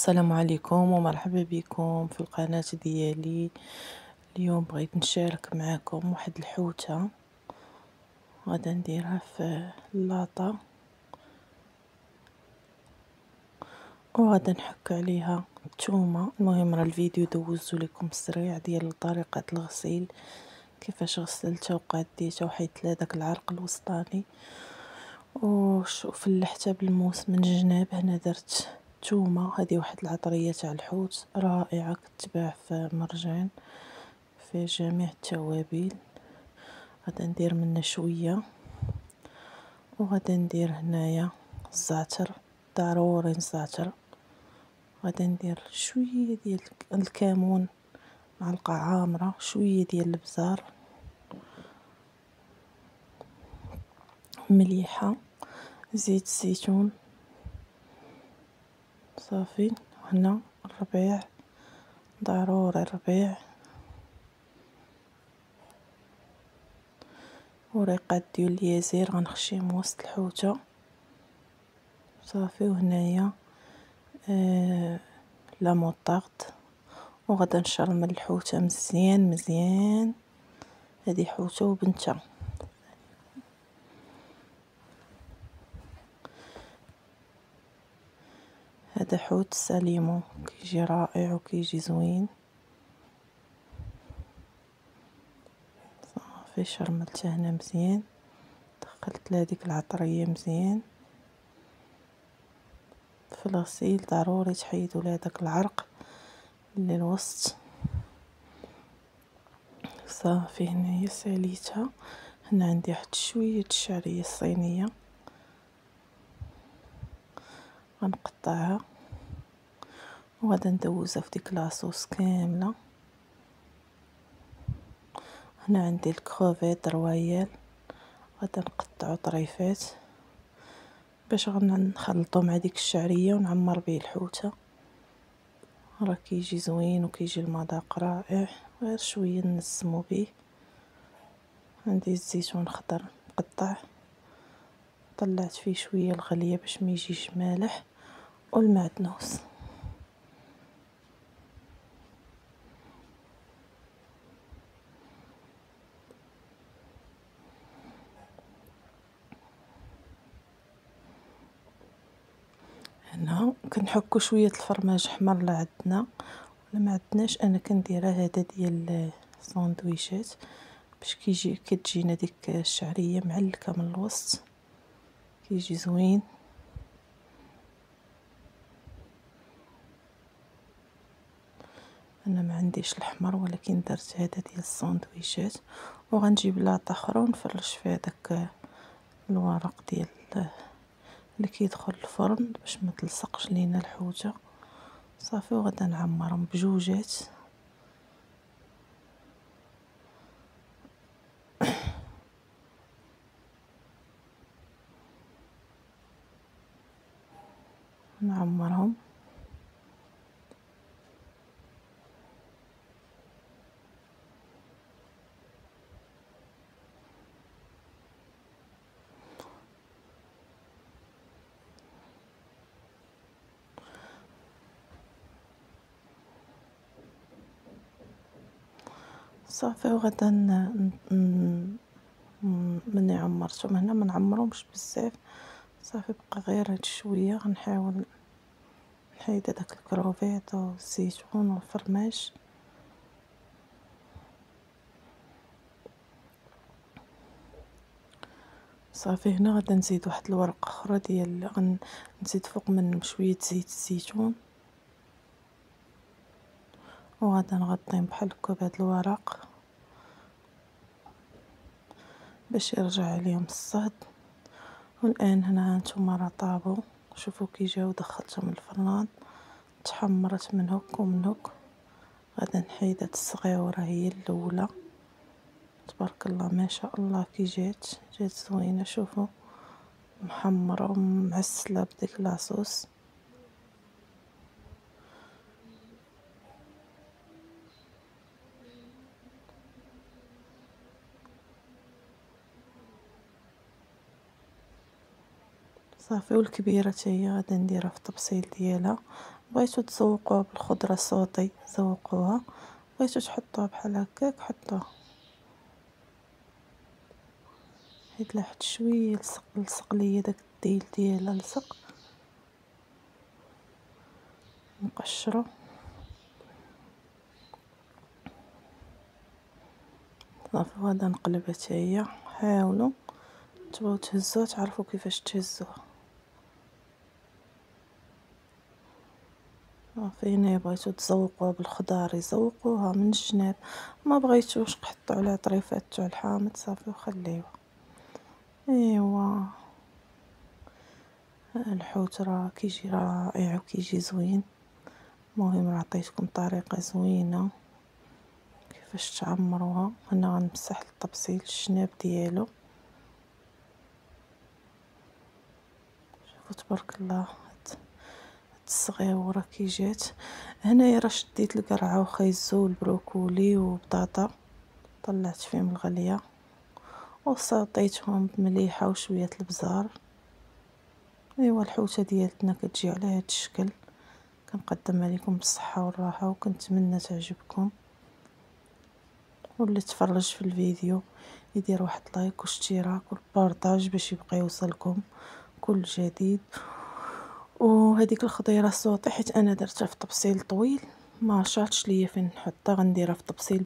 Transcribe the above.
السلام عليكم ومرحبا بكم في القناة ديالي. اليوم بغيت نشارك معكم واحد الحوتة غادا نديرها في اللاطة وغادا نحك عليها الثومه. المهم راه الفيديو دوزت لكم سريع ديال طريقة الغسيل، كيفاش غسلتها وقاديتها وحيدت لها داك العرق الوسطاني وفلحتها بالموس من الجناب. هنا درت ثومه، هذه واحد العطريه تاع الحوت رائعه كتباع في مرجان في جميع التوابل. غادا ندير منها شويه وغادا ندير هنايا الزعتر، ضروري الزعتر. غادا ندير شويه ديال الكمون، معلقه عامره، شويه ديال البزار، مليحه، زيت الزيتون صافي. وهنا الربيع، ضروري الربيع، وريقات ديال اليازير غنخشيهم وسط الحوته صافي. وهنايا لا موطارد، وغادا نشرمل الحوته مزيان مزيان. هذه حوته وبنتها. هذا حوت ساليمو كيجي رائع وكيجي زوين صافي. شرملته هنا مزيان، دخلت لها ديك العطريه مزيان. في الغسيل ضروري تحيدوا لها داك العرق اللي الوسط صافي. هنايا ساليتها. هنا عندي واحد شويه الشعريه الصينيه غنقطعها وغادا ندوزها في ديك لاصوص كامله. هنا عندي الكروفيت رويال، غادا نقطعو طريفات باش غنخلطو مع ديك الشعريه ونعمر به الحوته. راه كيجي زوين وكيجي المذاق رائع، غير شويه نسمو به. عندي الزيتون خضر مقطع، طلعت فيه شويه الغليه باش ما يجيش مالح، والمعدنوس. هنا كنحكو شويه الفرماج حمر لا عندنا ولا ما عندناش. انا كنديرها هذا ديال الساندويشات باش كتجينا ديك الشعريه معلكه من الوسط، كيجي زوين. انا ما عنديش الحمر ولكن درت هذا ديال الساندويشات. وغنجيب لاطه اخرى ونفرش فيها داك الورق ديال اللي كيدخل الفرن باش ما تلصقش لينا الحوته صافي. وغادا نعمرهم بجوجات. نعمرهم صافي. وغادا مني عمرتهم هنا ما نعمرهمش بزاف صافي. بقى غير هاد شويه غنحاول نحيد هداك الكروفيط والزيتون والفرماج صافي. هنا غادا نزيد واحد الورقه اخرى ديال نزيد فوق منهم شويه زيت الزيتون، وغادا نغطيهم بحال هكا بهاد الورق باش يرجع عليهم الصهد. والان هنا هانتوما راه طابو، شوفوا كي جاو. دخلتهم الفران، تحمرت من هك ومن هك. غادا نحيد هاد الصغيوره هي الاولى. تبارك الله ما شاء الله كي جات زوينه. شوفوا محمره ومعسله بديك لاصوص. صافي. والكبيره حتى هي غادا نديرها في الطبسيل ديالها. بغيتو تزوقوها بالخضرة سوطي زوقوها، بغيتو تحطوها بحال هكاك حطوها. حيت لاحظت شويه لصق ليا داك الديل ديالها لصق، نقشرو صافي. وغادا نقلبها حتى هي. حاولوا تبغيو تهزوها تعرفوا كيفاش تهزوها. صافي هنا بغيتو تزوقوها بالخضار يزوقوها من الجناب، ما بغيتوش قحطوا عليها طريفات تاع الحامض صافي وخليوها. ايوا الحوت راه كيجي رائع وكيجي زوين. المهم راه عطيتكم طريقه زوينه كيفاش تعمروها. هنا غنمسح الطبسيل الجناب ديالو. شوفوا تبارك الله هاد الصغيوره كي جات. هنايا راه شديت القرعه وخيزو والبروكولي وبطاطا، طلعت فيهم الغليه وصاطيتهم بمليحه وشويه البزار. ايوا الحوته ديالتنا كتجي على هاد الشكل. كنقدمها لكم بالصحه والراحه وكنتمنى تعجبكم. واللي تفرج في الفيديو يدير واحد لايك واشتراك والبارطاج باش يبقى يوصلكم كل جديد. وهذيك الخضيره السوطي حيت انا درتها في طبسيل طويل ما شاطش ليا فين نحطها، غنديرها في طبسيل